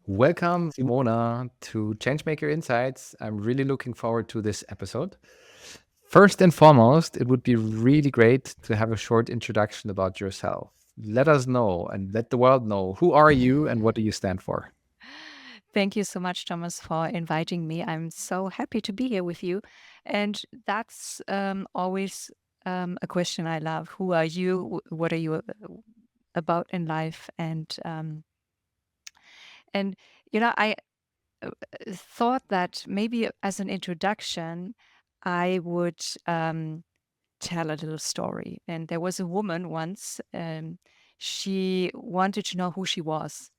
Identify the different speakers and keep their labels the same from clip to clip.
Speaker 1: Welcome, Simona, to Changemaker Insights. I'm really looking forward to this episode. First and foremost, it would be really great to have a short introduction about yourself. Let us know and let the world know who are you and what do you stand for?
Speaker 2: Thank you so much, Thomas, for inviting me. I'm so happy to be here with you. And that's always a question I love. Who are you? What are you about in life? And I thought that maybe as an introduction, I would tell a little story. And there was a woman once. She wanted to know who she was.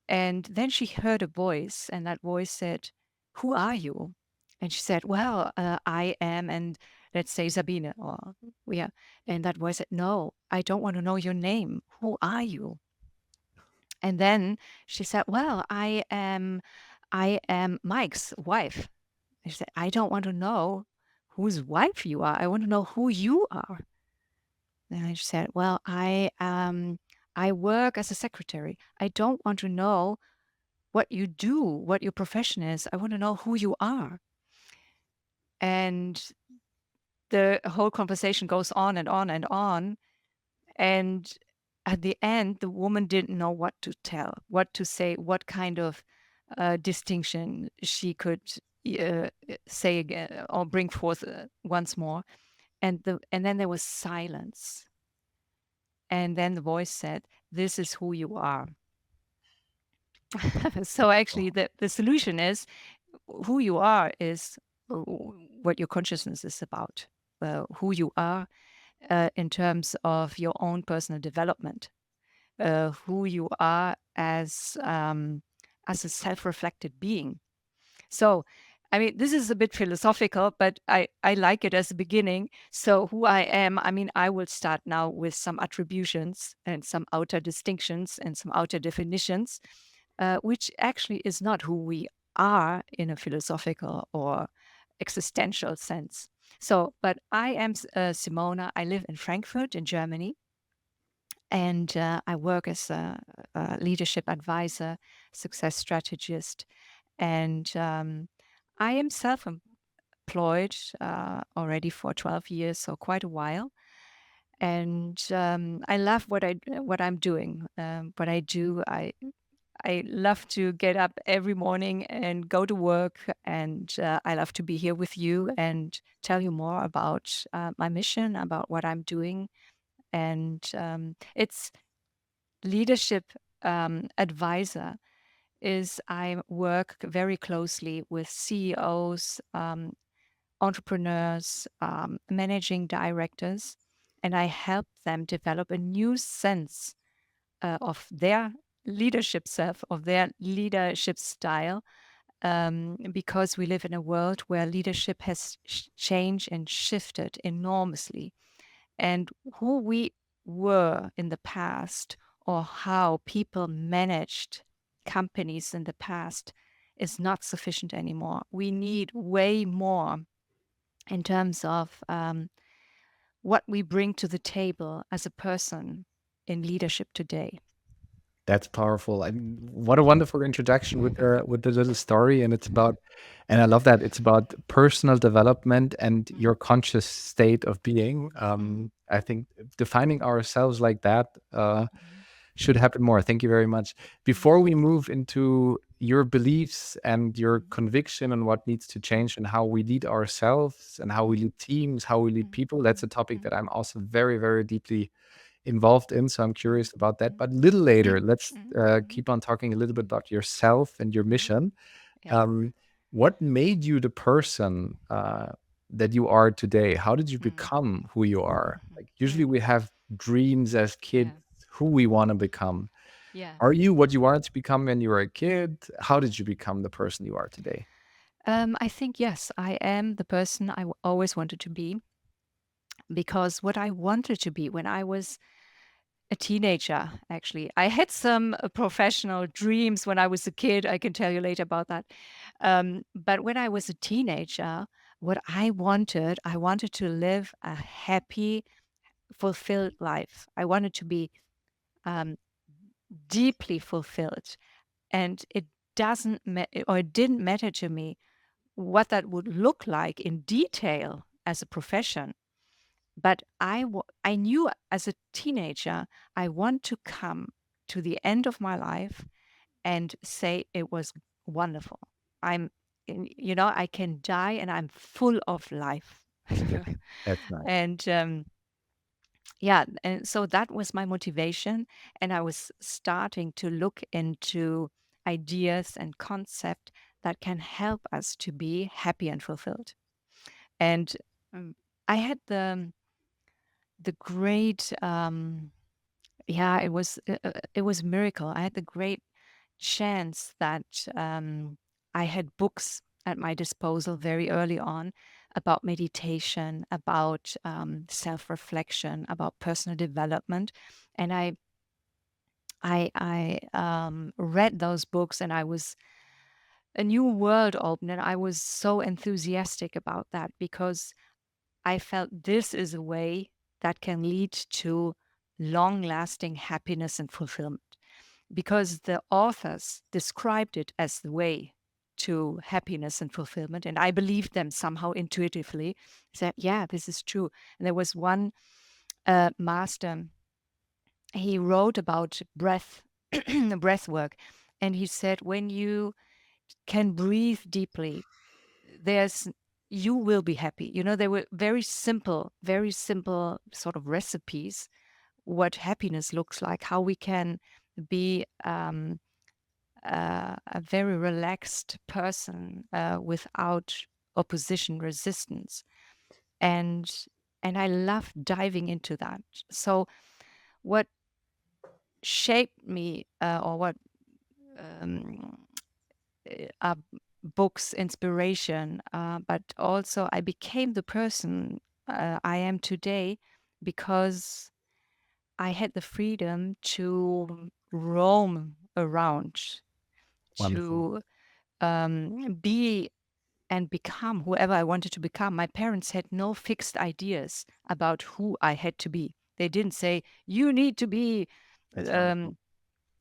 Speaker 2: And then she heard a voice, and that voice said, "Who are you?" And she said, "Well, I am," and let's say Sabine, or yeah. And that voice said, "No, I don't want to know your name. Who are you?" And then she said, "Well, I am Mike's wife." And she said, "I don't want to know whose wife you are. I want to know who you are." And she said, "Well, I work as a secretary. I don't want to know what you do, what your profession is. I want to know who you are." And the whole conversation goes on and on and on. And at the end, the woman didn't know what to tell, what to say, what kind of distinction she could say again or bring forth once more. And then there was silence. And then the voice said, "This is who you are." So actually,
Speaker 1: Oh,
Speaker 2: the solution is who you are is what your consciousness is about, who you are in terms of your own personal development, who you are as a self-reflected being. So, I mean, this is a bit philosophical, but I like it as a beginning. So, who I am, I mean, I will start now with some attributions and some outer distinctions and some outer definitions, which actually is not who we are in a philosophical or existential sense. So, but I am Simona. I live in Frankfurt in Germany, and I work as a leadership advisor, success strategist, and I am self-employed already for 12 years, so quite a while. And I love what I'm doing. What I do, I love to get up every morning and go to work, and I love to be here with you and tell you more about my mission, about what I'm doing. And it's leadership advisor is I work very closely with CEOs, entrepreneurs, managing directors, and I help them develop a new sense of their leadership self, of their leadership style, because we live in a world where leadership has changed and shifted enormously. And who we were in the past or how people managed companies in the past is not sufficient anymore. We need way more in terms of what we bring to the table as a person in leadership today.
Speaker 1: that's powerful. I mean, what a wonderful introduction with the little story, and it's about, and I love that it's about personal development and your conscious state of being. I think defining ourselves like that should happen more. Thank you very much. Before we move into your beliefs and your conviction on what needs to change and how we lead ourselves and how we lead teams, how we lead people, that's a topic that I'm also very, very deeply involved in. So I'm curious about that. But a little later, let's keep on talking a little bit about yourself and your mission.
Speaker 2: Yeah.
Speaker 1: Um, what made you the person that you are today? How did you
Speaker 2: Mm.
Speaker 1: become who you are? Like usually
Speaker 2: Mm.
Speaker 1: we have dreams as kids,
Speaker 2: Yeah.
Speaker 1: who we want to become.
Speaker 2: Yeah.
Speaker 1: Are you what you wanted to become when you were a kid? How did you become the person you are today?
Speaker 2: I think, yes, I am the person I always wanted to be, because what I wanted to be when I was a teenager, actually, I had some professional dreams when I was a kid. I can tell you later about that. But when I was a teenager, what I wanted to live a happy, fulfilled life. I wanted to be um, deeply fulfilled. And it it didn't matter to me what that would look like in detail as a profession. But I knew as a teenager, I want to come to the end of my life and say it was wonderful. I'm, I can die and I'm full of life.
Speaker 1: That's nice.
Speaker 2: And yeah, and so that was my motivation. And I was starting to look into ideas and concept that can help us to be happy and fulfilled. And I had the great yeah, it was a miracle. I had the great chance that I had books at my disposal very early on about meditation, about self-reflection, about personal development, and I read those books, and I was a new world opened, and I was so enthusiastic about that because I felt this is a way that can lead to long lasting happiness and fulfillment because the authors described it as the way to happiness and fulfillment. And I believed them somehow intuitively that, yeah, this is true. And there was one master, he wrote about breath, breath work. And he said, when you can breathe deeply, there's you will be happy. There were very simple sort of recipes what happiness looks like, how we can be a very relaxed person without opposition resistance, and I love diving into that. So what shaped me or what um, are books inspiration, but also I became the person I am today because I had the freedom to roam around,
Speaker 1: Wonderful.
Speaker 2: to be and become whoever I wanted to become. My parents had no fixed ideas about who I had to be. They didn't say, you need to be
Speaker 1: That's wonderful.
Speaker 2: um,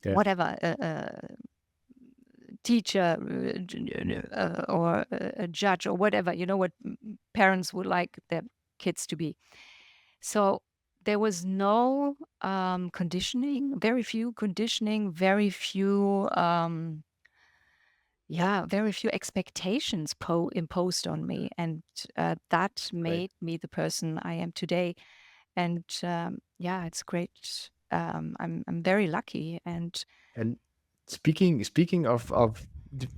Speaker 1: Yeah.
Speaker 2: whatever, teacher or a judge or whatever, what parents would like their kids to be. So there was no conditioning, very few conditioning, very few expectations imposed on me, and that
Speaker 1: Great.
Speaker 2: made me the person I am today. And yeah, it's great. I'm very lucky, and
Speaker 1: And speaking of,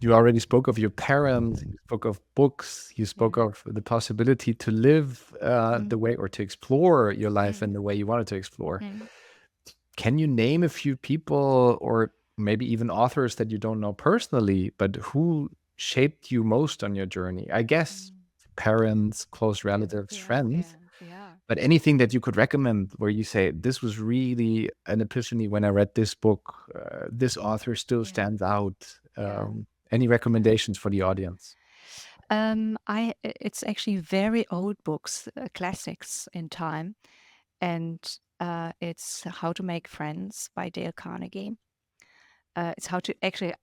Speaker 1: you already spoke of your parents, you spoke of books, you spoke
Speaker 2: mm,
Speaker 1: of the possibility to live
Speaker 2: mm,
Speaker 1: the way, or to explore your life in
Speaker 2: mm,
Speaker 1: the way you wanted to explore.
Speaker 2: mm,
Speaker 1: Can you name a few people, or maybe even authors that you don't know personally, but who shaped you most on your journey? I guess
Speaker 2: mm.
Speaker 1: parents, close
Speaker 2: Yeah,
Speaker 1: relatives,
Speaker 2: yeah,
Speaker 1: friends,
Speaker 2: yeah, yeah.
Speaker 1: but anything that you could recommend where you say, this was really an epiphany when I read this book, this author still
Speaker 2: Yeah,
Speaker 1: stands out.
Speaker 2: yeah,
Speaker 1: Any
Speaker 2: yeah.
Speaker 1: recommendations for the audience?
Speaker 2: It's actually very old books, classics in time, and it's How to Make Friends by Dale Carnegie. It's how to actually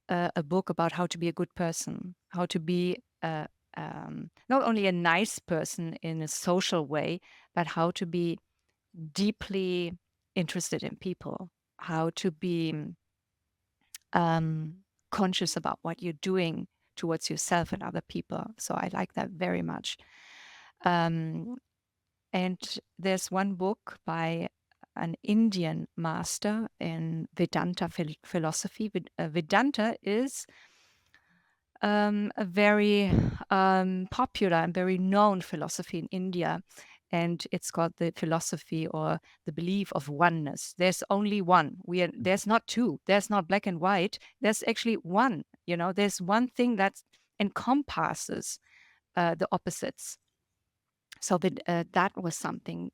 Speaker 2: a book about how to be a good person, how to be not only a nice person in a social way, but how to be deeply interested in people, how to be conscious about what you're doing towards yourself and other people. So I like that very much. Um, and there's one book by an Indian master in Vedanta philosophy. Vedanta is a very popular and very known philosophy in India. And it's called the philosophy or the belief of oneness. There's only one. There's not two. There's not black and white. There's actually one. There's one thing that encompasses the opposites. So that was something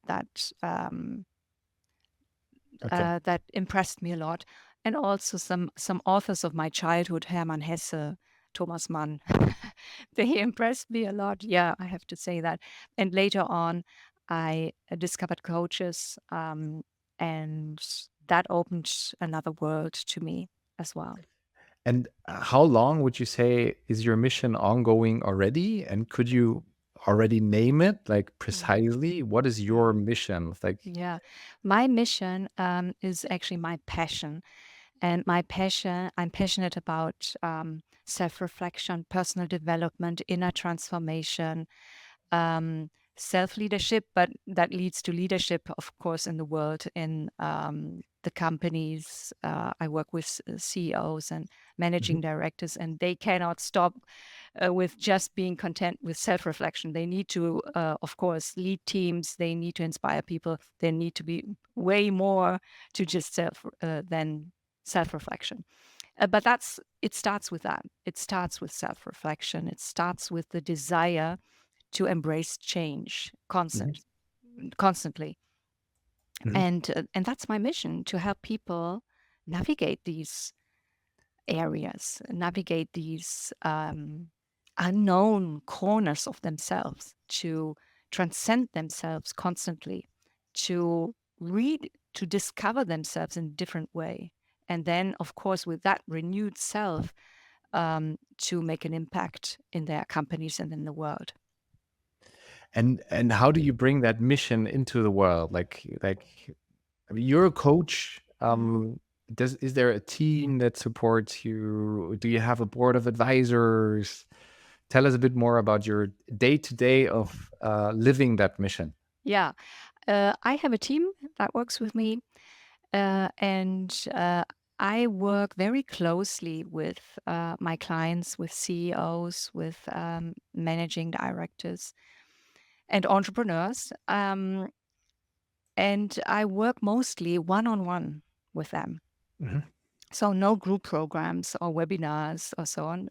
Speaker 1: Okay.
Speaker 2: that impressed me a lot, and also some authors of my childhood, Hermann Hesse, Thomas Mann. They impressed me a lot. Yeah, I have to say that. And later on, I discovered coaches, and that opened another world to me as well.
Speaker 1: And how long would you say is your mission ongoing already? And could you already name it like
Speaker 2: Mm.
Speaker 1: precisely? What is your
Speaker 2: Yeah.
Speaker 1: mission? Like,
Speaker 2: Yeah. My mission is actually my passion. And my passion, I'm passionate about self reflection, personal development, inner transformation, um, self leadership, but that leads to leadership, of course, in the world, in the companies. I work with CEOs and managing
Speaker 1: Mhm.
Speaker 2: directors, and they cannot stop with just being content with self reflection. They need to, of course, lead teams, they need to inspire people, they need to be way more to just self than self reflection. But it starts with that. It starts with self reflection. It starts with the desire to embrace change
Speaker 1: Mhm.
Speaker 2: constantly.
Speaker 1: Mhm.
Speaker 2: And that's my mission, to help people navigate these areas, navigate these unknown corners of themselves, to transcend themselves constantly, to read, to discover themselves in a different way. And then, of course, with that renewed self, to make an impact in their companies and in the world.
Speaker 1: And how do you bring that mission into the world? Like I mean, you're a coach.
Speaker 2: Mm.
Speaker 1: Is there a team that supports you? Do you have a board of advisors? Tell us a bit more about your day to day of living that mission.
Speaker 2: Yeah, I have a team that works with me, and I work very closely with my clients, with CEOs, with managing directors, and entrepreneurs. And I work mostly one on one with them.
Speaker 1: Mhm.
Speaker 2: So, no group programs or webinars or so on.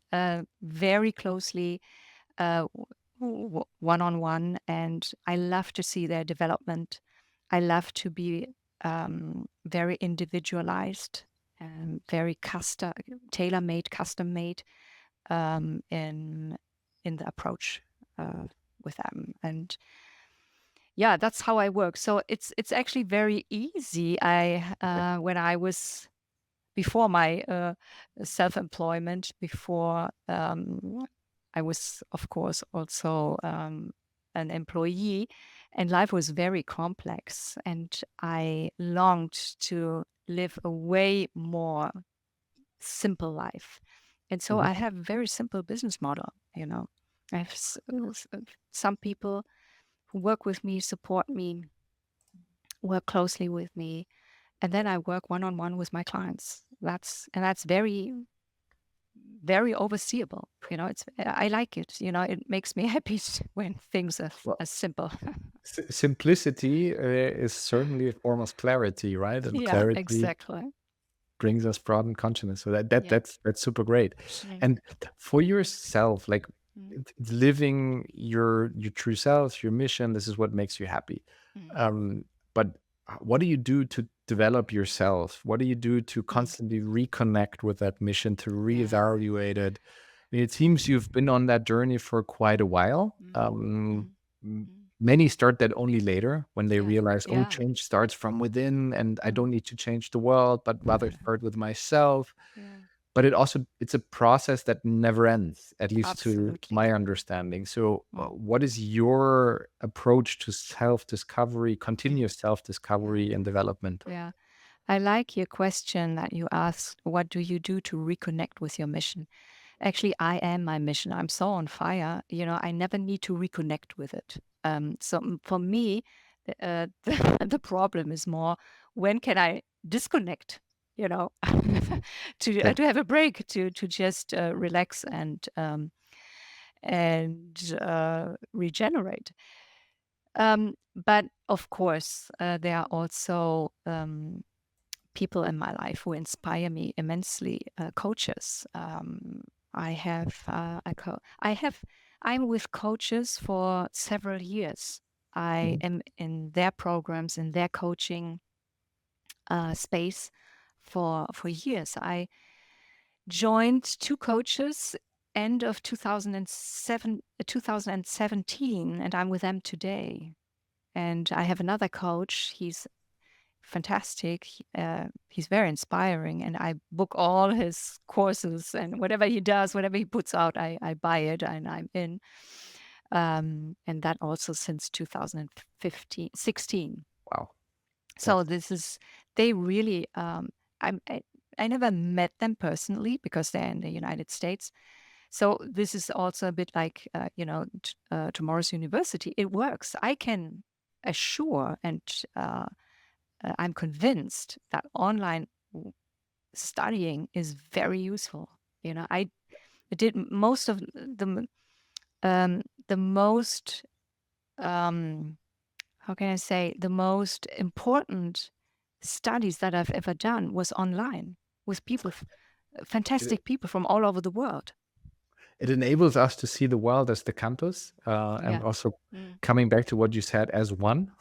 Speaker 2: Very closely, one on one. And I love to see their development. I love to be very individualized and very custom, tailor made, custom made in the approach with them. And yeah, that's how I work. So it's actually very easy. I when I was before my self-employment, before I was, of course, also an employee, and life was very complex, and I longed to live a way more simple life. And so
Speaker 1: Mhm.
Speaker 2: I have a very simple business model. I have some people who work with me, support me, work closely with me, and then I work one on one with my clients. That's very, very overseeable. It's I like it. It makes me happy when things are
Speaker 1: Well,
Speaker 2: simple.
Speaker 1: simplicity is certainly a form of clarity, right? And
Speaker 2: Yeah,
Speaker 1: clarity
Speaker 2: exactly.
Speaker 1: brings us broadened consciousness. So
Speaker 2: Yeah.
Speaker 1: that's super great.
Speaker 2: Mm,
Speaker 1: And for yourself, like
Speaker 2: mm,
Speaker 1: living your true self, your mission, this is what makes you happy.
Speaker 2: mm,
Speaker 1: Um, but what do you do to develop yourself? What do you do to
Speaker 2: mm.
Speaker 1: constantly reconnect with that mission, to
Speaker 2: Yeah.
Speaker 1: reevaluate it? I mean, it seems you've been on that journey for quite a while.
Speaker 2: Mm, mm, mm.
Speaker 1: Many start that only later when they
Speaker 2: Yeah.
Speaker 1: realize, oh,
Speaker 2: Yeah.
Speaker 1: change starts from within, and I don't
Speaker 2: Mm.
Speaker 1: need to change the world, but rather start with myself.
Speaker 2: Yeah.
Speaker 1: But it's a process that never ends, at least to
Speaker 2: Absolutely.
Speaker 1: my understanding. So,
Speaker 2: Mm.
Speaker 1: what is your approach to self discovery,
Speaker 2: Mm.
Speaker 1: continuous self
Speaker 2: Yeah.
Speaker 1: discovery and development?
Speaker 2: Yeah. I like your question that you asked. What do you do to reconnect with your mission? Actually, I am my mission. I'm so on fire. I never need to reconnect with it. For me, the problem is more, when can I disconnect? You know,
Speaker 1: Yeah.
Speaker 2: to have a break, to just relax and regenerate. But of course, there are also people in my life who inspire me immensely. Coaches. I have. I have. I'm with coaches for several years. I
Speaker 1: Mhm.
Speaker 2: am in their programs, in their coaching space for years. I joined two coaches end of 2017, and I'm with them today. And I have another coach. He's fantastic. He's very inspiring, and I book all his courses and whatever he does, whatever he puts out, I buy it and I'm in. And that also since 2015, 16.
Speaker 1: Wow.
Speaker 2: So
Speaker 1: That's
Speaker 2: this is, they really, I'm, I never met them personally because they're in the United States. So this is also a bit like, tomorrow's university. It works. I can assure, and I'm convinced that online studying is very useful. I did most of the most, um, how can I say, the most important studies that I've ever done was online with people,
Speaker 1: it.
Speaker 2: fantastic people from all over the world.
Speaker 1: It enables us to see the world as the cantos, and
Speaker 2: Yeah.
Speaker 1: also
Speaker 2: Mm.
Speaker 1: coming back to what you said as one.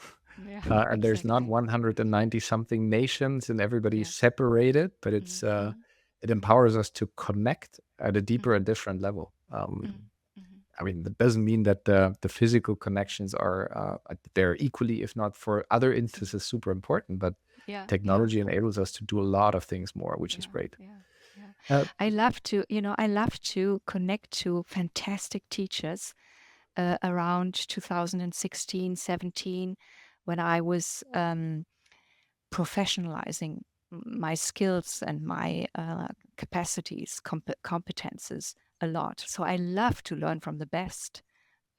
Speaker 2: Yeah,
Speaker 1: And there's not
Speaker 2: exactly.
Speaker 1: 190 something nations, and everybody's
Speaker 2: Yeah.
Speaker 1: separated, but
Speaker 2: Mm, mm,
Speaker 1: it
Speaker 2: mm,
Speaker 1: empowers us to connect at a
Speaker 2: mm,
Speaker 1: deeper and different level.
Speaker 2: mm, mhm.
Speaker 1: I mean, that doesn't mean that the physical connections are they're equally, if not for other instances, super important. But
Speaker 2: Yeah, yeah,
Speaker 1: technology enables us to do a lot of things more, which is
Speaker 2: yeah,
Speaker 1: great.
Speaker 2: yeah, yeah.
Speaker 1: Uh,
Speaker 2: I love to connect to fantastic teachers around 2016, 17, when I was professionalizing my skills and my capacities, competences a lot. So I love to learn from the best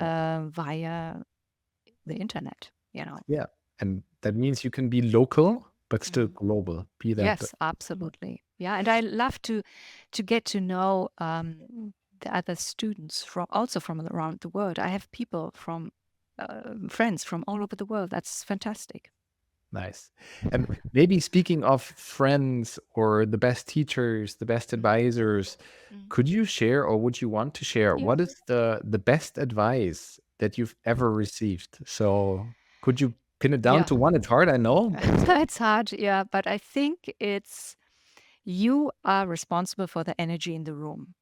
Speaker 1: yeah,
Speaker 2: via the internet.
Speaker 1: yeah, and that means you can be local but still
Speaker 2: Mhm.
Speaker 1: global. Be that.
Speaker 2: Yes, absolutely. Yeah, and I love to get to know the other students from also from around the world. I have people from friends from all over the world. That's fantastic.
Speaker 1: Nice. And maybe speaking of friends or the best teachers, the best
Speaker 2: Mm,
Speaker 1: advisors,
Speaker 2: mm.
Speaker 1: could you share or would you want to share
Speaker 2: Yeah,
Speaker 1: what is the best advice that you've ever received? So could you pin it down
Speaker 2: yeah.
Speaker 1: to one? It's hard, I know, but
Speaker 2: It's hard, yeah, but I think it's you are responsible for the energy in the room.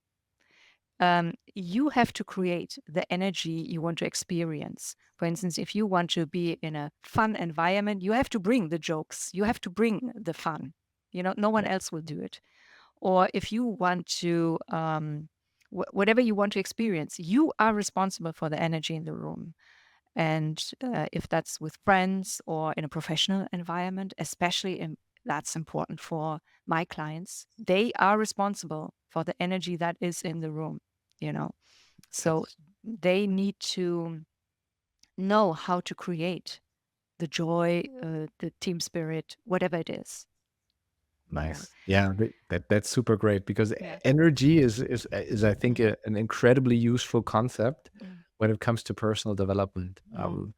Speaker 2: You have to create the energy you want to experience. For instance, if you want to be in a fun environment, you have to bring the jokes, you have to bring the fun. No one
Speaker 1: yeah,
Speaker 2: else will do it. Or if you want to, whatever you want to experience, you are responsible for the energy in the room. And if that's with friends or in a professional environment, especially that's important for my clients, they are responsible for the energy that is in the room, you know. So
Speaker 1: that's
Speaker 2: they need to know how to create the joy, the team spirit, whatever it is. Yeah.
Speaker 1: nice. Yeah, that's super great because
Speaker 2: Yeah.
Speaker 1: energy is I think
Speaker 2: Mm,
Speaker 1: an incredibly useful concept
Speaker 2: mm,
Speaker 1: when it comes to personal development.
Speaker 2: mm, mm.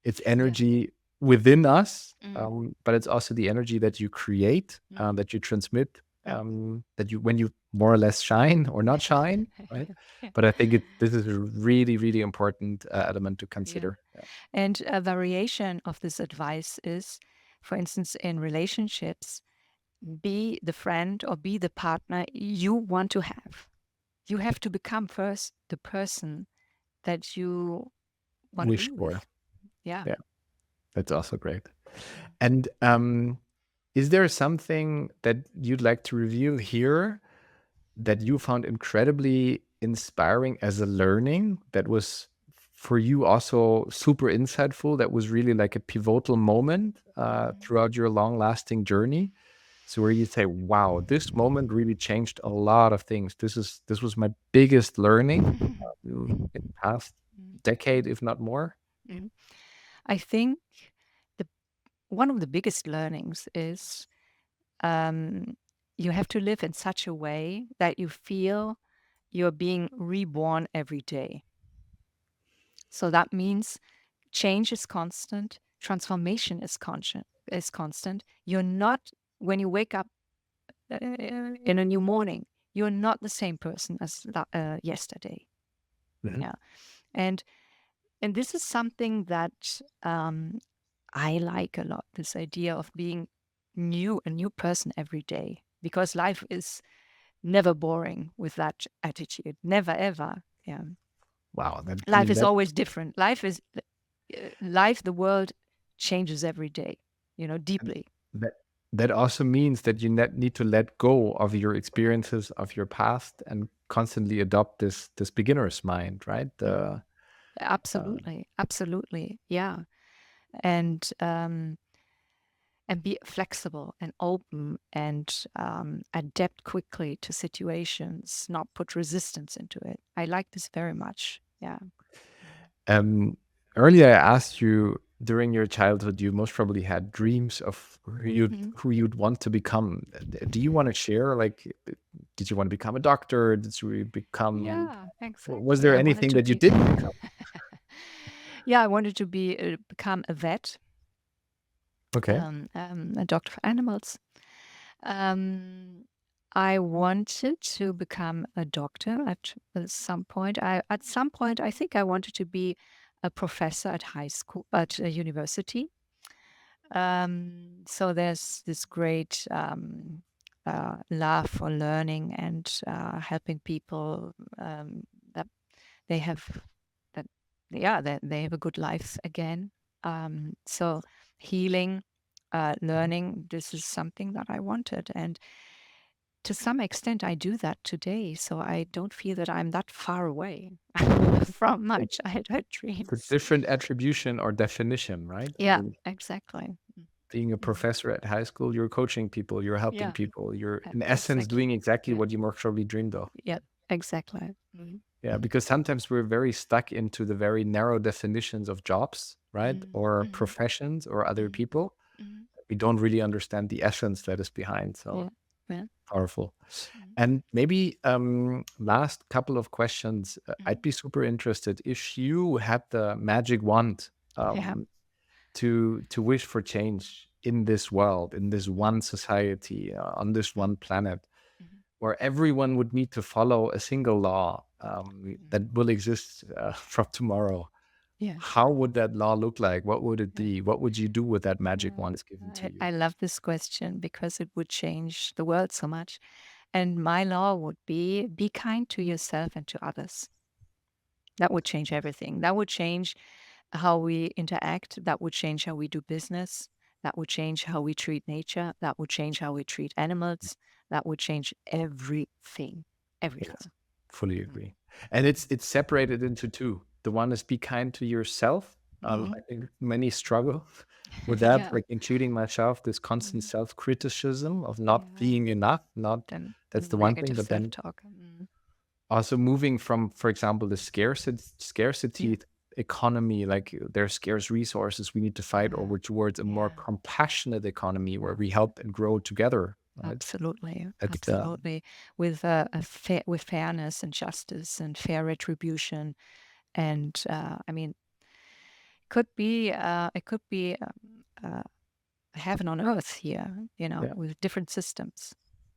Speaker 1: It's
Speaker 2: Yeah.
Speaker 1: energy within us,
Speaker 2: Mm,
Speaker 1: but it's also the energy that you create,
Speaker 2: mm,
Speaker 1: that you transmit,
Speaker 2: mm.
Speaker 1: that you when you more or less shine or not shine, right?
Speaker 2: Yeah.
Speaker 1: But I think this is a really, really important element to
Speaker 2: Yeah.
Speaker 1: consider. Yeah.
Speaker 2: And a variation of this advice is, for instance, in relationships, be the friend or be the partner you want to have. You have to become first the person that you want to
Speaker 1: Wish
Speaker 2: be
Speaker 1: for.
Speaker 2: with. Yeah.
Speaker 1: Yeah, that's also great.
Speaker 2: Mm.
Speaker 1: And is there something that you'd like to reveal here that you found incredibly inspiring as a learning that was for you also super insightful, that was really like a pivotal moment
Speaker 2: Mhm.
Speaker 1: throughout your long lasting journey, so where you say, wow, this moment really changed a lot of things. This was my biggest learning in the past
Speaker 2: Mm,
Speaker 1: decade,
Speaker 2: mm,
Speaker 1: if not more.
Speaker 2: mm. I think the one of the biggest learnings is um, you have to live in such a way that you feel you're being reborn every day. So that means change is constant, transformation is constant. You're not when you wake up in a new morning, you're not the same person as yesterday.
Speaker 1: Mhm.
Speaker 2: Yeah, and and this is something that I like a lot. This idea of being a new person every day, because life is never boring with that attitude. Never ever. Yeah,
Speaker 1: Wow, that I
Speaker 2: life
Speaker 1: mean
Speaker 2: is
Speaker 1: that
Speaker 2: always different. Life, the world changes every day.
Speaker 1: and
Speaker 2: Deeply.
Speaker 1: that that also means that you need to let go of your experiences of your past and constantly adopt this beginner's mind, right?
Speaker 2: Mhm.
Speaker 1: Uh,
Speaker 2: Absolutely, absolutely, yeah. And be flexible and open and adapt quickly to situations, not put resistance into it. I like this very much. Yeah.
Speaker 1: Um, Earlier, I asked you during your childhood, you most probably had dreams of
Speaker 2: Mhm.
Speaker 1: who you'd want to become. Do you want to share? Like, did you want to become a doctor? Did you become?
Speaker 2: Yeah,
Speaker 1: Was
Speaker 2: exactly.
Speaker 1: there
Speaker 2: I wanted
Speaker 1: anything
Speaker 2: to
Speaker 1: that you
Speaker 2: be.
Speaker 1: didn't become?
Speaker 2: Yeah, I wanted to be become a vet,
Speaker 1: Okay.
Speaker 2: a doctor for animals. Um, I wanted to become a doctor at some point. At some point I think I wanted to be a professor at high school at a university. So there's this great love for learning and helping people that they have that yeah that they have a good life again. So healing,
Speaker 1: Mhm.
Speaker 2: learning, this is something that I wanted, and to some extent I do that today. So I don't feel that I'm that far away from my
Speaker 1: It-
Speaker 2: childhood
Speaker 1: It's a
Speaker 2: dreams.
Speaker 1: different attribution or definition, right? I
Speaker 2: Yeah,
Speaker 1: mean,
Speaker 2: exactly.
Speaker 1: being a
Speaker 2: Mhm.
Speaker 1: professor at high school, you're coaching people, you're helping
Speaker 2: Yeah,
Speaker 1: people, you're in essence
Speaker 2: exactly.
Speaker 1: doing exactly
Speaker 2: Yeah,
Speaker 1: what you most probably dreamed of.
Speaker 2: yeah, exactly. Mhm.
Speaker 1: Yeah, because sometimes we're very stuck into the very narrow definitions of jobs, right?
Speaker 2: Mhm,
Speaker 1: Or
Speaker 2: mhm,
Speaker 1: professions or other
Speaker 2: mhm,
Speaker 1: people.
Speaker 2: mhm.
Speaker 1: We don't really understand the essence that is behind. So
Speaker 2: Yeah, yeah.
Speaker 1: powerful.
Speaker 2: Mhm,
Speaker 1: And maybe last couple of questions. I'd
Speaker 2: mhm.
Speaker 1: be super interested if you had the magic wand
Speaker 2: Yeah.
Speaker 1: um, to wish for change in this world, in this
Speaker 2: Mhm,
Speaker 1: one society, on this
Speaker 2: mhm,
Speaker 1: one planet,
Speaker 2: mhm,
Speaker 1: where everyone would need to follow a single law
Speaker 2: mhm.
Speaker 1: that will exist from tomorrow.
Speaker 2: Yeah.
Speaker 1: How would that law look like? What would it
Speaker 2: Yeah.
Speaker 1: be? What would you do with that magic
Speaker 2: Yeah.
Speaker 1: wand that's given to you?
Speaker 2: I love this question because it would change the world so much. And my law would be kind to yourself and to others. That would change everything. That would change how we interact. That would change how we do business. That would change how we treat nature. That would change how we treat animals. That would change everything.
Speaker 1: Yes,
Speaker 2: Everything.
Speaker 1: fully
Speaker 2: Mm.
Speaker 1: agree. And it's separated into two. The one is be kind to yourself. I
Speaker 2: Mhm.
Speaker 1: think many struggle with that,
Speaker 2: Yeah.
Speaker 1: like including myself, this constant
Speaker 2: Mhm.
Speaker 1: self-criticism of not
Speaker 2: Yeah.
Speaker 1: being enough. Not
Speaker 2: Then
Speaker 1: that's the one thing,
Speaker 2: negative
Speaker 1: but then
Speaker 2: self-talk. Mm.
Speaker 1: also moving from, for example, the
Speaker 2: Yeah.
Speaker 1: scarcity economy, like there's scarce resources we need to fight
Speaker 2: Yeah.
Speaker 1: over, towards a more
Speaker 2: Yeah.
Speaker 1: compassionate economy where
Speaker 2: Yeah.
Speaker 1: we help and grow together. Right?
Speaker 2: Absolutely.
Speaker 1: That's
Speaker 2: Absolutely. With with fairness and justice and fair retribution. And I mean, it could be heaven on earth here,
Speaker 1: yeah.
Speaker 2: with different systems.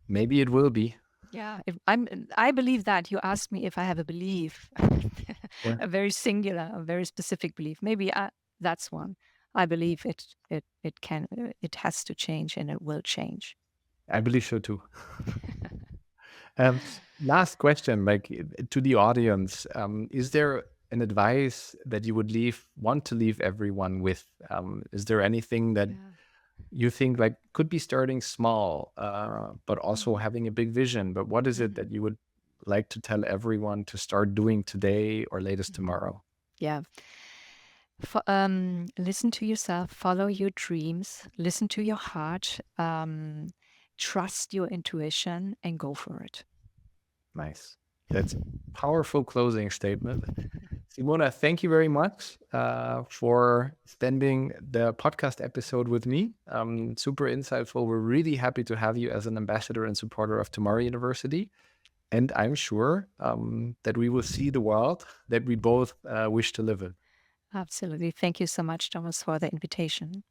Speaker 1: Maybe it will be.
Speaker 2: Yeah, if I believe that. You asked me if I have a belief,
Speaker 1: Yeah,
Speaker 2: a very singular, a very specific belief. Maybe that's one. I believe it has to change and it will change.
Speaker 1: I believe so too. Um, Last question, like to the audience, is there an advice that you would want to leave everyone with? Is there anything that
Speaker 2: Yeah.
Speaker 1: you think like could be starting small, but also
Speaker 2: Mhm.
Speaker 1: having a big vision? But what is it
Speaker 2: Mhm.
Speaker 1: that you would like to tell everyone to start doing today or latest
Speaker 2: Mhm.
Speaker 1: tomorrow?
Speaker 2: Yeah. Listen to yourself, follow your dreams, listen to your heart, trust your intuition, and go for it.
Speaker 1: Nice. That's a powerful closing statement. Simona, thank you very much for spending the podcast episode with me. Super insightful. We're really happy to have you as an ambassador and supporter of Tomorrow University. And I'm sure that we will see the world that we both wish to live in.
Speaker 2: Absolutely. Thank you so much, Thomas, for the invitation.